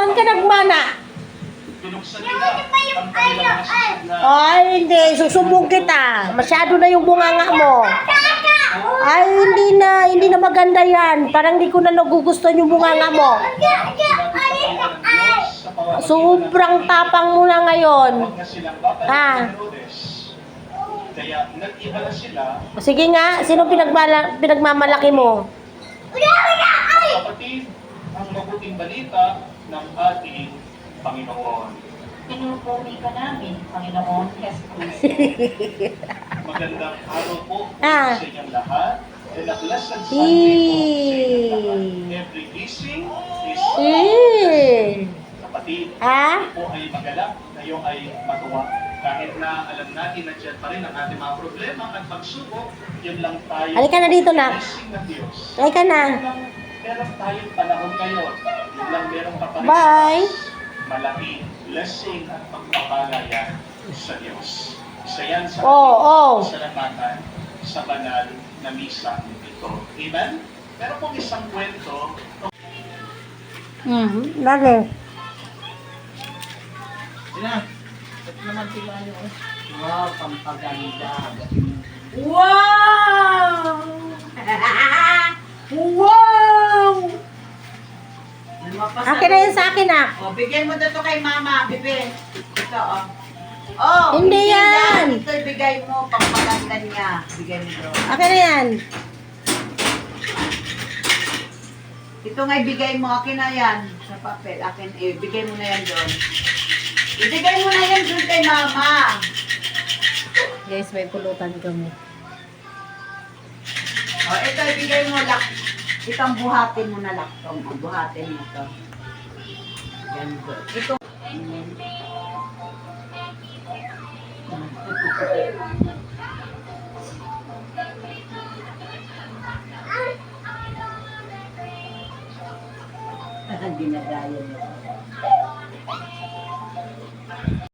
Saan ka nagmana? Ay, hindi. Susubong kita. Masyado na yung bunganga mo. Ay, hindi na maganda yan. Parang di ko na nagugustuhan yung bunganga mo. Sobrang tapang mo na ngayon. Ha? Sige nga, sino pinagmamalaki mo? Kapatid, ang mabuting balita ng ating Panginoon. Pinupuri ka namin, Panginoon Jesus. Magandang araw po Ah. sa inyong lahat. And a blessed Sunday po sa inyong lahat. Every blessing is kapatid, po ay magalak, kayo ay matuwa. Kahit na alam natin na dyan pa rin ang ating mga problema at pagsubok, yun lang tayo. Halika na dito, nak. Blessing ng Diyos. Halika na. Meron tayong panahon ngayon. Yun lang meron pa rin. Bye. Malaking blessing at pagpapalaya sa Diyos. Isa yan sa salamatan sa banal na misa ito. Amen? Pero kung isang kwento, Lagi. sina, ito naman sila nyo. Wow, pampaganda. Wow! Wow! Akin na yun sa akin, ah. O, bigyan mo dito kay Mama, bebe. Ito, oh. Oh, Hindi yan. Ito ibigay mo, pampaganda niya. Bigay mo doon. Akin na yan. Ito nga ibigay mo, akin na yan. Sa papel, akin, bigay mo na yan doon. Ibigay mo na yan doon kay Mama. Guys, may pulutan kami. O, ito ibigay mo, itong buhatin mo na laktong. Buhatin mo to. Yan po. Ito. Ginagaya mo.